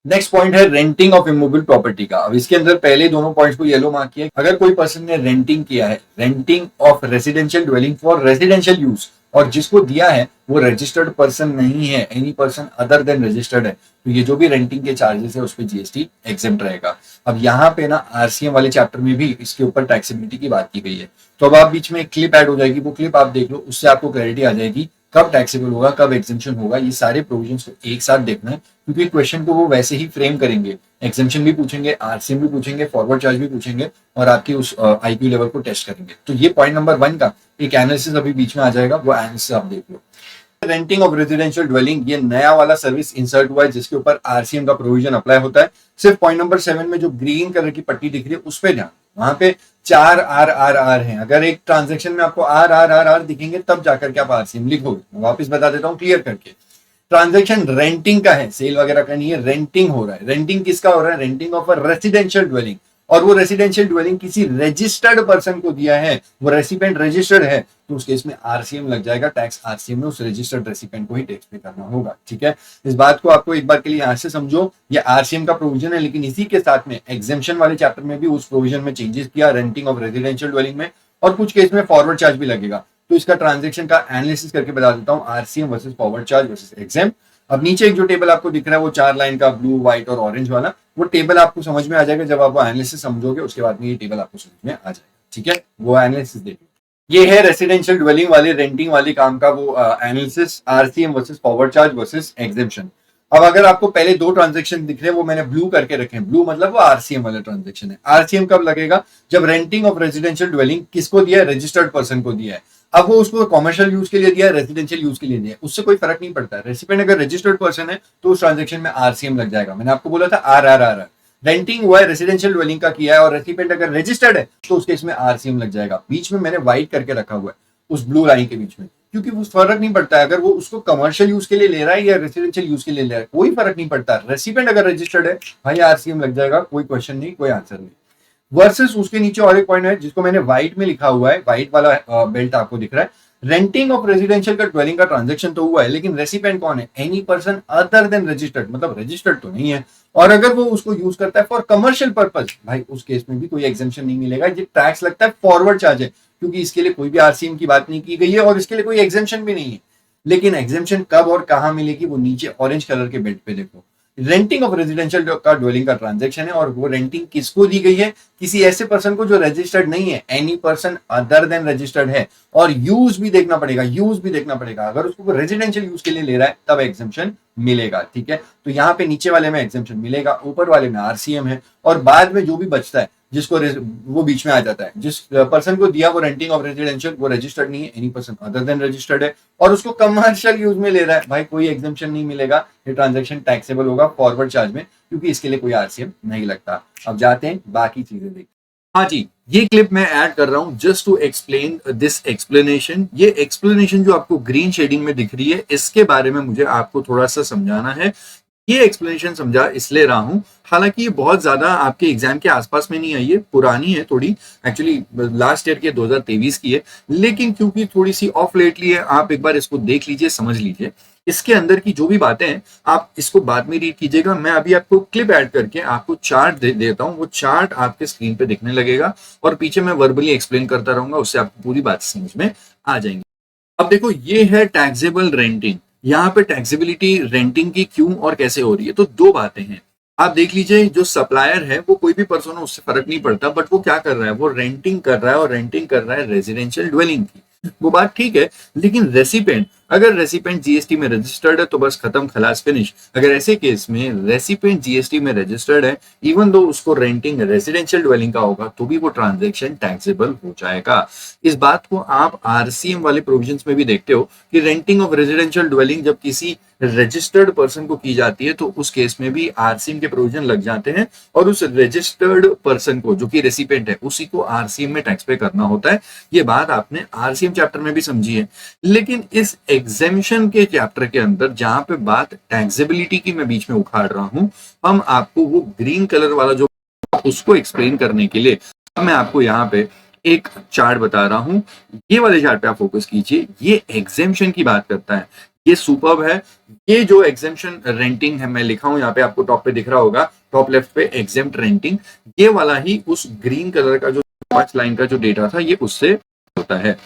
Next point है renting of immovable property का। अब इसके अंदर पहले दोनों पॉइंट्स को येलो मार्क किया। अगर कोई पर्सन ने रेंटिंग किया है, renting of residential dwelling for residential use, और जिसको दिया है वो रजिस्टर्ड पर्सन नहीं है, any person other than registered है, तो ये जो भी रेंटिंग के चार्जेस है उस पर जीएसटी एग्जेम्प्ट रहेगा। अब यहाँ पे ना आरसीएम वाले चैप्टर में भी इसके ऊपर टैक्सेबिलिटी की बात की गई है। तो अब आप बीच में एक क्लिप ऐड हो जाएगी, वो क्लिप आप देख लो, उससे आपको क्लैरिटी आ जाएगी कब टैक्सेबल होगा, कब एग्जेम्पशन होगा। ये सारे प्रोविजंस को एक साथ देखना है, क्योंकि क्वेश्चन को वो वैसे ही फ्रेम करेंगे। एग्जेम्पशन भी पूछेंगे, आरसीएम भी पूछेंगे, फॉरवर्ड चार्ज भी पूछेंगे, और आपकी उस आईक्यू लेवल को टेस्ट करेंगे। तो ये पॉइंट नंबर 1 का एक एनालिसिस अभी बीच में आ जाएगा, वो एनालिसिस आप देख लो। रेंटिंग ऑफ रेजिडेंशियल ड्वेलिंग, ये नया वाला सर्विस इंसर्ट हुआ है जिसके ऊपर आरसीएम का प्रोविजन अप्लाई होता है। सिर्फ पॉइंट नंबर 7 में जो ग्रीन कलर की पट्टी दिख रही है उस पर ध्यान, वहां पे 4 RRR हैं। अगर एक ट्रांजेक्शन में आपको RRR दिखेंगे तब जाकर के आप आरसीएम लिखोगे। वापिस बता देता हूँ क्लियर करके, ट्रांजेक्शन रेंटिंग का है, सेल वगैरह का नहीं है, रेंटिंग हो रहा है। रेंटिंग किसका हो रहा है? Renting of a residential dwelling, और वो रेसिडेंशियल ड्वेलिंग किसी रजिस्टर्ड पर्सन को दिया है, वो रेसिपेंट रजिस्टर्ड है, तो उस केस में आरसीएम लग जाएगा। टैक्स आरसीएम में उस रजिस्टर्ड रेसिपेंट को ही टैक्स पे करना होगा। ठीक है, इस बात को आपको एक बार के लिए यहां से समझो, ये आरसीएम का प्रोविजन है, लेकिन इसी के साथ में एग्जेम्पशन वाले चैप्टर में भी उस प्रोविजन में चेंजेस किया रेंटिंग ऑफ रेजिडेंशियल ड्वेलिंग में, और कुछ केस में फॉरवर्ड चार्ज भी लगेगा। तो इसका ट्रांजेक्शन का एनालिसिस करके बता देता हूँ, RCM versus forward charge versus exempt. अब नीचे एक जो टेबल आपको दिख रहा है वो 4 लाइन का, ब्लू, व्हाइट और ऑरेंज वाला, वो टेबल आपको समझ में आ जाएगा जब आप वो एनालिसिस समझोगे, उसके बाद में ये टेबल आपको समझ में आ जाएगा। ठीक है, वो एनालिसिस देखिए, ये है रेसिडेंशियल ड्वेलिंग वाले रेंटिंग वाले काम का वो analysis, RCM versus forward charge versus exemption. अब अगर आपको पहले 2 ट्रांजेक्शन दिख रहे हैं वो मैंने ब्लू करके रखे हैं, ब्लू मतलब वो आरसीएम वाला ट्रांजेक्शन है। आरसीएम कब लगेगा? जब रेंटिंग ऑफ रेजिडेंशियल ड्वेलिंग किसको दिया है? रजिस्टर्ड पर्सन को दिया है। अब वो उसको कॉमर्शियल यूज के लिए दिया है, रेजिडेंशियल यूज के लिए दिया है, उससे कोई फर्क नहीं पड़ता है। रेसिपेंट अगर रजिस्टर्ड पर्सन है तो उस ट्रांजेक्शन में आरसीएम लग जाएगा। मैंने आपको बोला था RRR, रेंटिंग हुआ है, रेसिडेंशियल ड्वेलिंग का किया है, और रेसिपेंट अगर रजिस्टर्ड है तो उसके इसमें आरसीएम लग जाएगा। बीच में मैंने व्हाइट करके रखा हुआ है उस ब्लू लाइन के बीच में, क्योंकि वो फर्क नहीं पड़ता है अगर वो उसको कमर्शियल यूज के लिए ले रहा है या रेसिडेंशियल यूज के लिए ले रहा है, कोई फर्क नहीं पड़ता। रेसिपेंट अगर रजिस्टर्ड है भाई आरसीएम लग जाएगा, कोई क्वेश्चन नहीं, कोई आंसर नहीं। वर्सेस उसके नीचे और एक पॉइंट है जिसको मैंने व्हाइट में लिखा हुआ है, व्हाइट वाला बेल्ट आपको दिख रहा है। रेंटिंग ऑफ रेजिडेंशियल का ड्वेलिंग का ट्रांजेक्शन तो हुआ है, लेकिन रेसिपेंट कौन है? Any person other than registered, मतलब रजिस्टर्ड तो नहीं है। और अगर वो उसको यूज करता है फॉर कमर्शियल पर्पज, भाई उस केस में भी कोई एग्जेम्पशन नहीं मिलेगा। ये टैक्स लगता है फॉरवर्ड चार्ज है, क्योंकि इसके लिए कोई भी आरसीएम की बात नहीं की गई है और इसके लिए कोई एग्जेम्पशन भी नहीं है। लेकिन एग्जेम्पशन कब और कहां मिलेगी वो नीचे ऑरेंज कलर के बेल्ट पे देखो। रेंटिंग ऑफ रेजिडेंशियल का ड्वेलिंग का ट्रांजेक्शन है, और वो रेंटिंग किसको दी गई है? किसी ऐसे पर्सन को जो रजिस्टर्ड नहीं है, any person other than registered है। और यूज भी देखना पड़ेगा, यूज भी देखना पड़ेगा, अगर उसको रेजिडेंशियल यूज के लिए ले रहा है तब एग्जेम्पशन मिलेगा। ठीक है, तो यहाँ पे नीचे वाले में एग्जेम्पशन मिलेगा, ऊपर वाले में आरसीएम है, और बाद में जो भी बचता है जिसको वो बीच में आ जाता है। जिस पर्सन को दिया वो रेंटिंग ऑफ रेजिडेंशियल, वो रजिस्टर्ड नहीं है, any person other than registered है, और उसको कमर्शियल यूज में ले रहा है, भाई कोई एग्जेम्पशन नहीं मिलेगा। ये ट्रांजेक्शन टैक्सेबल होगा फॉरवर्ड चार्ज में, क्योंकि इसके लिए कोई आरसीएम नहीं लगता। अब जाते हैं बाकी चीजें देखते। हाँ जी, ये क्लिप मैं ऐड कर रहा हूं just to explain this explanation. ये एक्सप्लेनेशन जो आपको ग्रीन शेडिंग में दिख रही है, इसके बारे में मुझे आपको थोड़ा सा समझाना है। ये एक्सप्लेनेशन समझा इसलिए रहा हूं, हालांकि ये बहुत ज्यादा आपके एग्जाम के आसपास में नहीं आई है, पुरानी है थोड़ी, एक्चुअली लास्ट ईयर की 2023 की है, लेकिन क्योंकि थोड़ी सी ऑफ लेटली है, आप एक बार इसको देख लीजिए, समझ लीजिए। इसके अंदर की जो भी बातें हैं आप इसको बाद में रीड कीजिएगा। मैं अभी आपको क्लिप ऐड करके आपको चार्ट देता हूं, वो चार्ट आपके स्क्रीन पे दिखने लगेगा, और पीछे मैं वर्बली एक्सप्लेन करता रहूंगा, उससे आपको पूरी बात समझ में आ जाएंगी। अब देखो, ये है टैक्सेबल रेंटिंग। यहाँ पे टैक्सेबिलिटी रेंटिंग की क्यों और कैसे हो रही है, तो 2 बातें हैं। आप देख लीजिए, जो सप्लायर है वो कोई भी पर्सन हो, उससे फर्क नहीं पड़ता, बट वो क्या कर रहा है? वो रेंटिंग कर रहा है, और रेंटिंग कर रहा है रेजिडेंशियल ड्वेलिंग की, वो बात ठीक है। लेकिन रेसिपेंट, अगर रेसिपेंट जीएसटी में रजिस्टर्ड है तो बस खत्म, खलास, फिनिश। अगर ऐसे केस में रेसिपेंट जीएसटी में रजिस्टर्ड है, इवन दो उसको रेंटिंग रेजिडेंशियल ड्वेलिंग का होगा, तो भी वो ट्रांजैक्शन टैक्सेबल हो जाएगा। इस बात को आप आरसीएम वाले प्रोविजंस में भी देखते हो कि रेंटिंग ऑफ रेजिडेंशियल ड्वेलिंग जब किसी रजिस्टर्ड पर्सन को की जाती है तो उस केस में भी आरसीएम के प्रोविजन लग जाते हैं, और उस रजिस्टर्ड पर्सन को, जो कि रेसिपेंट है, उसी को आरसीएम में टैक्स पे करना होता है। ये बात आपने आरसीएम चैप्टर में भी समझी है। लेकिन इस एग्जेम्पशन के चैप्टर के अंदर जहां पे बात टैक्सेबिलिटी की मैं बीच में उखाड़ रहा हूं, हम आपको वो ग्रीन कलर वाला जो, उसको एक्सप्लेन करने के लिए मैं आपको यहाँ पे एक चार्ट बता रहा हूं। ये वाले चार्ट पे आप फोकस कीजिए, ये एग्जेम्पशन की बात करता है। ये सुपर्ब है। ये जो एग्जेम्पशन रेंटिंग है मैं लिखा हूं यहाँ पे, आपको टॉप पे दिख रहा होगा, टॉप लेफ्ट पे एग्जेम्प्ट रेंटिंग, ये वाला ही उस ग्रीन कलर का जो 5 लाइन का जो डेटा था ये उससे होता है।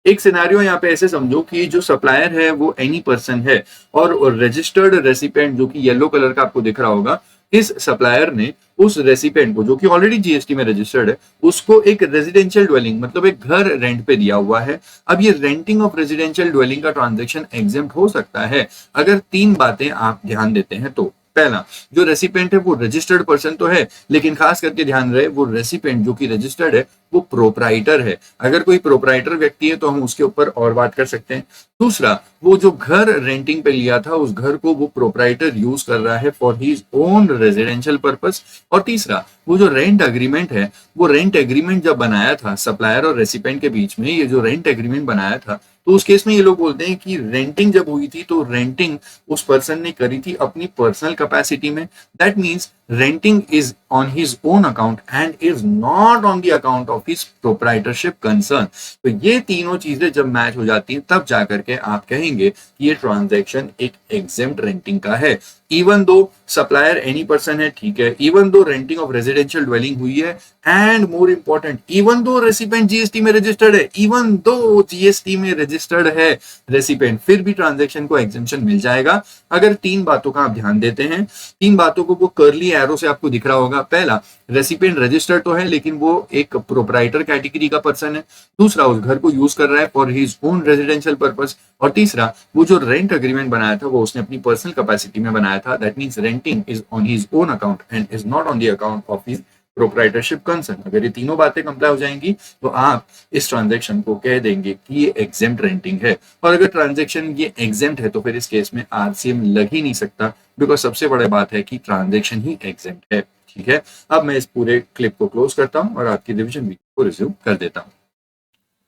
एक सिनेरियो यहाँ पे ऐसे समझो कि जो सप्लायर है वो एनी पर्सन है और रजिस्टर्ड रेसिपेंट जो कि येलो कलर का आपको दिख रहा होगा, इस सप्लायर ने उस रेसिपेंट को जो कि ऑलरेडी जीएसटी में रजिस्टर्ड है उसको एक रेजिडेंशियल ड्वेलिंग मतलब एक घर रेंट पे दिया हुआ है। अब ये रेंटिंग ऑफ रेजिडेंशियल ड्वेलिंग का ट्रांजैक्शन एग्जेम्प्ट हो सकता है अगर 3 बातें आप ध्यान देते हैं तो। पहला, जो रेसिपेंट है वो रजिस्टर्ड पर्सन तो है, लेकिन खास करके ध्यान रहे वो रेसिपेंट जो कि रजिस्टर्ड है वो प्रोप्राइटर है। अगर कोई प्रोप्राइटर व्यक्ति है तो हम उसके ऊपर और बात कर सकते हैं। दूसरा, वो जो घर रेंटिंग पे लिया था उस घर को वो प्रोप्राइटर यूज कर रहा है for his own residential purpose. और तीसरा, वो जो रेंट एग्रीमेंट है वो रेंट एग्रीमेंट जब बनाया था सप्लायर और रेसिपेंट के बीच में, ये जो रेंट एग्रीमेंट बनाया था तो उस केस में ये लोग बोलते हैं कि रेंटिंग जब हुई थी तो रेंटिंग उस पर्सन ने करी थी अपनी पर्सनल कैपेसिटी में। That means renting is on his own account and is not on the account of his proprietorship concern. तो ये तीनों चीजें जब मैच हो जाती हैं तब जाकर के आप कहेंगे कि ये ट्रांजैक्शन एक एग्जेम्प्ट रेंटिंग का है। Even though supplier any person है, ठीक है, even though renting of residential dwelling हुई है, and more important even though recipient GST में रजिस्टर्ड है, इवन दो जीएसटी में रजिस्टर्ड है रेसिपेंट, फिर भी ट्रांजैक्शन को एग्जेम्पशन मिल जाएगा अगर 3 बातों का आप ध्यान देते हैं। 3 बातों को वो कर्ली एरो से आपको दिख रहा होगा। पहला, रेसिपेंट रजिस्टर्ड तो है लेकिन वो एक प्रोप्राइटर कैटेगरी का पर्सन है। दूसरा, उस घर को यूज कर रहा है for his own residential purpose. और तीसरा, वो जो रेंट एग्रीमेंट बनाया था वो उसने अपनी पर्सनल कैपेसिटी में बनाया था। That means renting is on his own account and is not on the account of his proprietorship concern. अगर ये तीनों बातें कंप्लाई हो जाएंगी तो आप इस ट्रांजैक्शन को कह देंगे कि ये एग्जेम्प्ट रेंटिंग है। और अगर ट्रांजैक्शन ये एग्जेम्प्ट है तो फिर इस केस में आरसीएम लग ही नहीं सकता, बिकॉज सबसे बड़ी बात है कि ट्रांजैक्शन ही एग्जेम्प्ट है। ठीक है, अब मैं इस पूरे क्लिप को क्लोज करता हूं और आपकी रिविजन वीडियो को रिज्यूम कर देता हूं।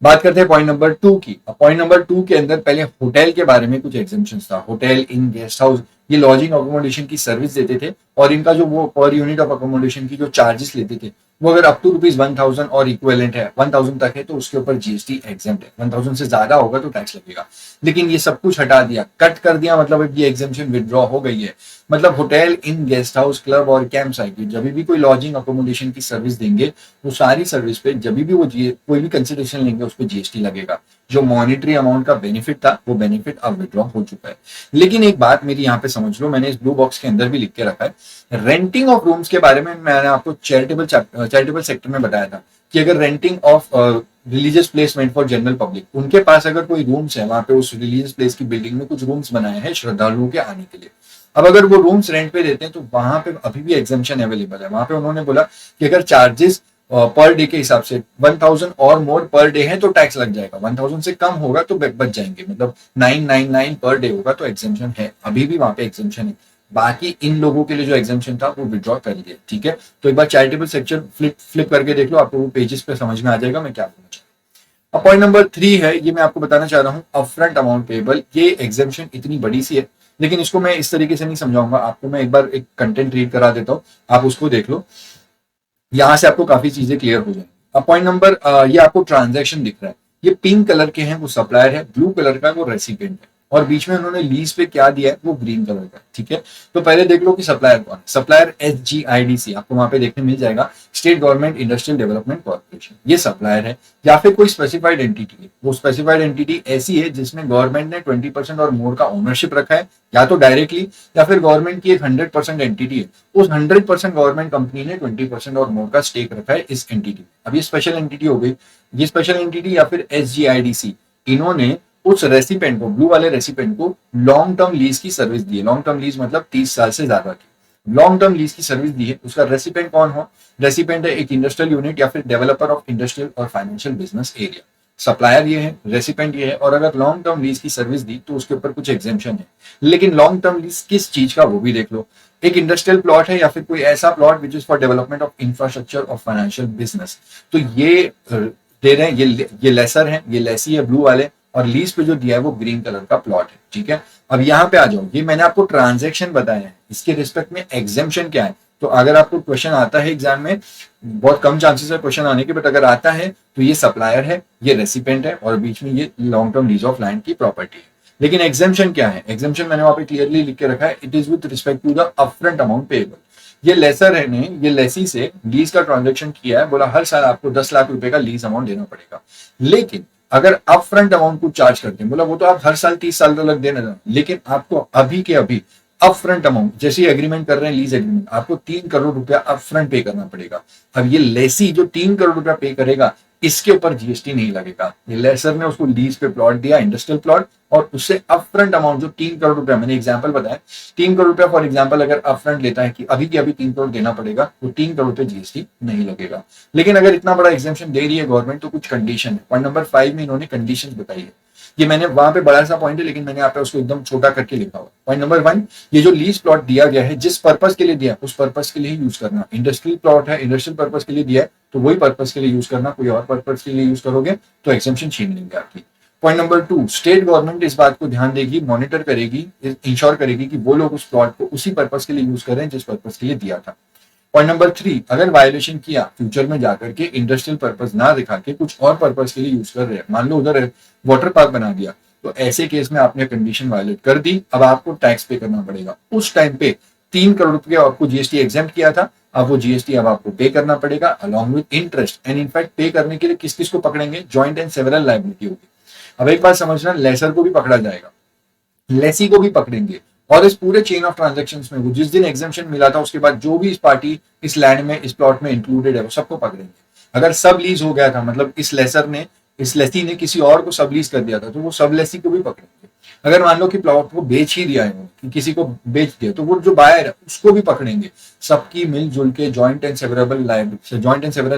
बात करते हैं पॉइंट नंबर 2 की। पॉइंट नंबर 2 के अंदर पहले होटल के बारे में कुछ एग्जेम्पशंस था। होटल, इन, गेस्ट हाउस, ये लॉजिंग अकोमोडेशन की सर्विस देते थे और इनका जो वो पर यूनिट ऑफ अकोमोडेशन की जो चार्जेस लेते थे वो अगर अप टू ₹1000 और इक्विवेलेंट है 1000 तक है तो उसके ऊपर जीएसटी एग्जेम्प्ट है। 1000 से ज्यादा होगा तो टैक्स लगेगा। लेकिन ये सब कुछ हटा दिया, कट कर दिया, मतलब अब ये एग्जेम्पशन विदड्रॉ हो गई है। मतलब होटल, इन, गेस्ट हाउस, क्लब और कैंप साइट जब भी कोई लॉजिंग अकोमोडेशन की सर्विस देंगे वो सारी सर्विस पे जब भी वो कोई भी कंसिडरेशन लेंगे उस पर जीएसटी लगेगा। जो मॉनिटरी अमाउंट का बेनिफिट था वो बेनिफिट अब विड्रॉ हो चुका है। लेकिन एक बात मेरी यहाँ पे समझ लो, मैंने इस ब्लू बॉक्स के अंदर भी लिख के रखा है। रेंटिंग ऑफ रूम्स के बारे में मैंने आपको चैरिटेबल सेक्टर में बताया था कि अगर renting of religious placement for general public, उनके पास अगर कोई रूम्स है वहां पे उस रिलीजियस प्लेस की बिल्डिंग में कुछ रूम्स बनाए हैं श्रद्धालुओं के आने के लिए। अब अगर वो रूम्स रेंट पे देते हैं तो वहां पे अभी भी एग्जेम्पशन अवेलेबल है। वहां पे उन्होंने बोला कि अगर चार्जेस पर डे के हिसाब से 1000 और मोर पर डे है तो टैक्स लग जाएगा, 1000 से कम होगा तो बच जाएंगे, मतलब 999 पर डे होगा तो एग्जेम्पशन है, अभी भी वहां पे एग्जेम्पशन है। बाकी इन लोगों के लिए जो एग्जेम्पशन था वो विड्रॉ कर दिया। ठीक है, तो एक बार चैरिटेबल सेक्शन फ्लिप करके देख लो, आपको वो पेजेस पे समझ में आ जाएगा मैं क्या बोलना चाहता हूँ। अब पॉइंट नंबर 3 है, ये मैं आपको बताना चाह रहा हूँ अपफ्रंट अमाउंट पेबल। ये एग्जेम्पशन इतनी बड़ी सी है लेकिन इसको मैं इस तरीके से नहीं समझाऊंगा आपको, मैं एक बार एक कंटेंट रीड करा देता हूँ, आप उसको देख लो, यहां से आपको काफी चीजें क्लियर हो जाएंगी। अब पॉइंट नंबर, ये आपको ट्रांजैक्शन दिख रहा है, ये पिंक कलर के हैं वो सप्लायर है, ब्लू कलर का वो रेसिपिएंट है और बीच में उन्होंने लीज पे क्या दिया है वो ग्रीन कलर का। ठीक है, तो पहले देख लो कि सप्लायर कौन है। सप्लायर SGIDC आपको वहां पे देखने मिल जाएगा, state government industrial development corporation, ये सप्लायर है। या फिर कोई स्पेसिफाइड एंटिटी है, वो स्पेसिफाइड एंटिटी ऐसी है जिसमें गवर्नमेंट ने 20% और मोर का ओनरशिप रखा है, या तो डायरेक्टली या फिर गवर्नमेंट की एक 100% एंटिटी है, उस 100% गवर्नमेंट कंपनी ने 20% और मोर का स्टेक रखा है इस एंटिटी। अब ये स्पेशल एंटिटी हो गई, ये स्पेशल एंटिटी या फिर SGIDC, इन्होंने उस रेसिपेंट को, ब्लू वाले रेसिपेंट को लॉन्ग टर्म लीज की सर्विस दी है। लॉन्ग टर्म लीज मतलब 30 साल से ज्यादा की लॉन्ग टर्म लीज की सर्विस दी है। उसका रेसिपेंट कौन हो, रेसिपेंट है एक इंडस्ट्रियल यूनिट या फिर डेवलपर ऑफ इंडस्ट्रियल और फाइनेंशियल बिजनेस एरिया। सप्लायर ये है, रेसिपेंट ये है, और अगर लॉन्ग टर्म लीज की सर्विस दी तो उसके ऊपर कुछ एग्जेम्पशन है। लेकिन लॉन्ग टर्म लीज किस चीज का वो भी देख लो, एक इंडस्ट्रियल प्लॉट है या फिर कोई ऐसा plot which is for development of infrastructure of financial business, तो ये दे रहे हैं, ये लेसर है, ये लेसी है ब्लू वाले, और लीज पे जो दिया है वो ग्रीन कलर का प्लॉट है। ठीक है, अब यहाँ पे आ जाओ, ये मैंने आपको ट्रांजैक्शन बताया है, इसके रिस्पेक्ट में एग्जेम्पशन क्या है। तो अगर आपको क्वेश्चन आता है एग्जाम में, बहुत कम चांसेस है क्वेश्चन आने के, बट अगर आता है तो ये सप्लायर है, ये रेसिपेंट है और बीच में ये long term lease of land की प्रॉपर्टी है। लेकिन एग्जेम्पशन क्या है, एग्जेम्पशन मैंने वहां पे क्लियरली लिख के रखा है, it is with respect to the upfront amount payable. ये लेसर है ने ये लेसी से लीज का ट्रांजेक्शन किया है, बोला हर साल आपको 10 लाख रुपए का लीज अमाउंट देना पड़ेगा, लेकिन अगर अप फ्रंट अमाउंट को चार्ज करते हैं, बोला वो तो आप हर साल 30 साल तक देना, लेकिन आपको अभी के अभी अप फ्रंट अमाउंट, जैसे एग्रीमेंट कर रहे हैं लीज एग्रीमेंट, आपको 3 करोड़ रुपया अप फ्रंट पे करना पड़ेगा। अब ये लेसी जो 3 करोड़ रुपया पे करेगा, इसके ऊपर जीएसटी नहीं लगेगा। ये लेसर ने उसको लीज पे प्लॉट दिया, इंडस्ट्रियल प्लॉट, और उससे अपफ्रंट अमाउंट जो 3 करोड़ रुपया, मैंने एग्जांपल बताया 3 करोड़ रुपया फॉर एग्जांपल अगर अपफ्रंट लेता है कि अभी के अभी 3 करोड़ देना पड़ेगा, तो 3 करोड़ पे जीएसटी नहीं लगेगा। लेकिन अगर इतना बड़ा एग्जाम्पशन दे रही है गवर्नमेंट, तो कुछ कंडीशन है। पॉइंट नंबर 5 में इन्होंने कंडीशन बताई है। ये मैंने वहां पे बड़ा सा पॉइंट है, लेकिन मैंने यहाँ पे उसको एकदम छोटा करके लिखा हुआ। पॉइंट नंबर 1, ये जो लीज प्लॉट दिया गया है, जिस पर्पस के लिए दिया उस पर्पस के लिए ही यूज करना। इंडस्ट्रियल प्लॉट है, इंडस्ट्रियल पर्पस के लिए दिया है, तो वही पर्पस के लिए यूज करना। कोई और पर्पस के लिए यूज करोगे तो एग्जेम्पशन छीन लेंगे आपकी। पॉइंट नंबर 2, स्टेट गवर्नमेंट इस बात को ध्यान देगी, मॉनिटर करेगी, इंश्योर करेगी कि वो लोग उस प्लॉट को उसी पर्पस के लिए यूज कर रहे हैं जिस पर्पस के लिए दिया था। पॉइंट नंबर 3, अगर वायलेशन किया फ्यूचर में जाकर के, इंडस्ट्रियल पर्पस ना दिखा के कुछ और पर्पस के लिए यूज कर रहे हैं, मान लो उधर वाटर पार्क बना दिया, तो ऐसे केस में आपने कंडीशन वायलेट कर दी, अब आपको टैक्स पे करना पड़ेगा। उस टाइम पे 3 करोड़ रुपए आपको जीएसटी एग्जेम्प्ट किया था, अब वो जीएसटी अब आपको पे करना पड़ेगा along with interest. And in fact पे करने के लिए किस किस को पकड़ेंगे, जॉइंट एंड सेवरल लायबिलिटी होगी। अब एक बात समझना, लेसर को भी पकड़ा जाएगा, लेसी को भी पकड़ेंगे, और इस पूरे चेन ऑफ ट्रांजेक्शंस में वो जिस दिन एग्जेम्पशन मिला था उसके बाद जो भी इस पार्टी इस लैंड में इस प्लॉट में इंक्लूडेड है, वो सबको पकड़ेंगे। अगर सब लीज हो गया था, मतलब इस लेसी ने किसी और को सब लीज कर दिया था, तो वो सब लेसी को भी पकड़ेंगे। अगर मान लो कि प्लॉट को बेच ही दिया है, कि किसी को बेच दिया, तो वो जो बायर है उसको भी पकड़ेंगे। सबकी मिलजुल के जॉइंट एंड सेवरल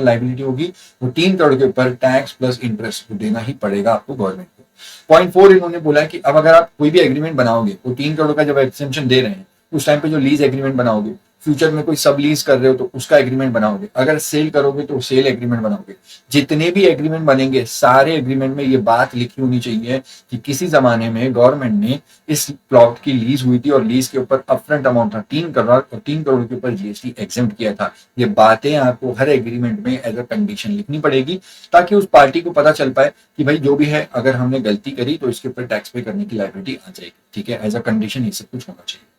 लायबिलिटी होगी। वो 3 करोड़ के ऊपर टैक्स प्लस इंटरेस्ट देना ही पड़ेगा आपको गवर्नमेंट को। पॉइंट 4 इन्होंने बोला है कि अब अगर आप कोई भी एग्रीमेंट बनाओगे, वो 3 करोड़ का जब एक्सटेंशन दे रहे हैं, उस टाइम पे जो लीज एग्रीमेंट बनाओगे, फ्यूचर में कोई सब लीज कर रहे हो तो उसका एग्रीमेंट बनाओगे, अगर सेल करोगे तो सेल एग्रीमेंट बनाओगे। जितने भी एग्रीमेंट बनेंगे, सारे एग्रीमेंट में ये बात लिखी होनी चाहिए कि किसी जमाने में गवर्नमेंट ने इस प्लॉट की लीज हुई थी और लीज के ऊपर अपफ्रंट अमाउंट था 3 करोड़, और 3 करोड़ के ऊपर जीएसटी एग्जेम्प्ट किया था। ये बातें आपको हर एग्रीमेंट में एज अ कंडीशन लिखनी पड़ेगी, ताकि उस पार्टी को पता चल पाए कि भाई जो भी है, अगर हमने गलती करी तो इसके ऊपर टैक्स पे करने की लायबिलिटी आ जाएगी। ठीक है, एज अ कंडीशन ये सब कुछ होना चाहिए।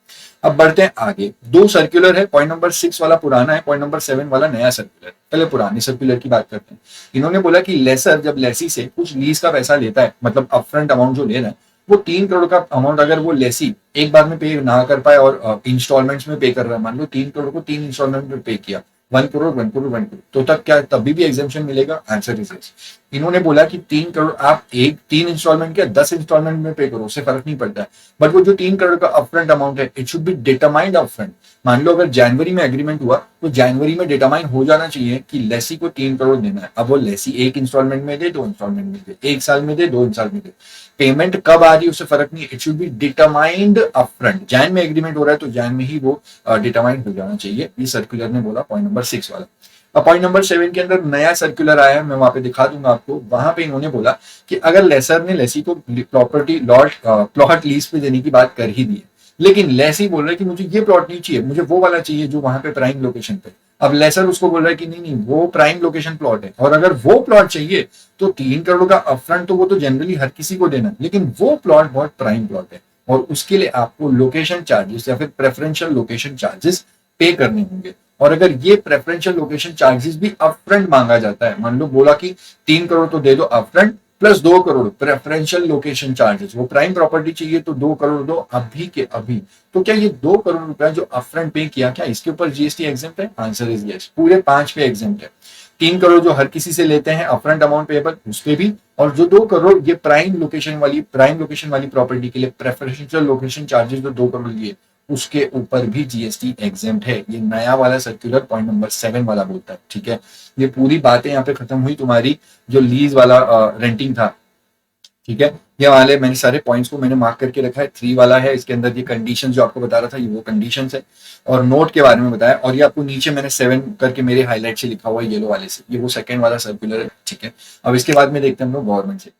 अब बढ़ते हैं आगे। 2 सर्कुलर है, पॉइंट नंबर 6 वाला पुराना है, पॉइंट नंबर 7 वाला नया सर्कुलर। पहले पुराने सर्कुलर की बात करते हैं। इन्होंने बोला कि लेसर जब लेसी से कुछ लीज का पैसा लेता है, मतलब अपफ्रंट अमाउंट जो ले रहा है, वो 3 करोड़ का अमाउंट अगर वो लेसी एक बार में पे ना कर पाए और इंस्टॉलमेंट्स में पे कर रहा है, मान लो 3 करोड़ को 3 इंस्टॉलमेंट में पे किया, 1 करोड़ 1 करोड़ 1 करोड़, तो तब क्या तभी भी एग्जेम्पशन मिलेगा? Answer is yes. इन्होंने बोला कि 3 करोड़ आप 3 इंस्टॉलमेंट क्या 10 इंस्टॉलमेंट में पे करो, उससे फर्क नहीं पड़ता है, बट वो जो 3 करोड़ का अपफ्रंट अमाउंट है, it should be determined upfront. मान लो अगर जनवरी में एग्रीमेंट हुआ, तो जनवरी में डिटरमाइन हो जाना चाहिए कि लेसी को 3 करोड़ देना है। अब वो लेसी 1 इंस्टॉलमेंट में दे, 2 इंस्टॉलमेंट में दे, 1 साल में दे, 2 साल में दे, पेमेंट कब आ रही है उससे फर्क नहीं, it should be determined upfront. Jain में एग्रीमेंट हो रहा है तो जैन में ही वो डिटरमाइंड हो जाना चाहिए। ये सर्कुलर ने बोला, पॉइंट नंबर 6 वाला। अब पॉइंट नंबर 7 के अंदर नया सर्कुलर आया है, मैं वहां पे दिखा दूंगा आपको। वहां पे इन्होंने बोला कि अगर लेसर ने लेसी को प्रॉपर्टी प्लॉट लीज पे देने की बात कर ही दी है, लेकिन लेसी बोल रहा है कि मुझे ये प्लॉट नहीं चाहिए, मुझे वो वाला चाहिए जो वहां पे प्राइम लोकेशन पे। अब लेसर उसको बोल रहा है कि नहीं नहीं, वो प्राइम लोकेशन प्लॉट है, और अगर वो प्लॉट चाहिए तो 3 करोड़ का अपफ्रंट तो वो तो जनरली हर किसी को देना है, लेकिन वो प्लॉट बहुत प्राइम प्लॉट है, और उसके लिए आपको लोकेशन चार्जेस या फिर प्रेफरेंशियल लोकेशन चार्जेस पे करने होंगे। और अगर ये प्रेफरेंशियल लोकेशन चार्जेस भी अपफ्रंट मांगा जाता है, मान लो बोला कि 3 करोड़ तो दे दो upfront, plus 2 crore preferential location charges, वो प्राइम प्रॉपर्टी चाहिए तो 2 करोड़ दो अभी के अभी, तो क्या ये 2 करोड़ रुपया जो अपफ्रंट पे किया, क्या इसके ऊपर जीएसटी एग्जेम्प्ट है? आंसर इज यस, पूरे 5 पे एग्जेम्प्ट है। 3 करोड़ जो हर किसी से लेते हैं अपफ्रंट अमाउंट पेएबल, उस पे भी, और जो 2 करोड़ ये प्राइम लोकेशन वाली प्रॉपर्टी के लिए प्रेफरेंशियल लोकेशन चार्जेस जो 2 करोड़ लिए, उसके ऊपर भी जीएसटी एग्जेम्प्ट है। ये नया वाला सर्कुलर पॉइंट नंबर 7 वाला बोलता है। ठीक है, ये पूरी बातें यहाँ पे खत्म हुई तुम्हारी जो लीज वाला रेंटिंग था। ठीक है, ये वाले मैंने सारे पॉइंट्स को मैंने मार्क करके रखा है। 3 वाला है, इसके अंदर ये कंडीशंस जो आपको बता रहा था, ये वो कंडीशंस है, और नोट के बारे में बताया। और ये आपको नीचे मैंने 7 करके मेरे हाईलाइट से लिखा हुआ है येलो वाले से, ये वो सेकंड वाला सर्कुलर है। ठीक है, अब इसके बाद में देखते हैं हम लोग गवर्नमेंट से।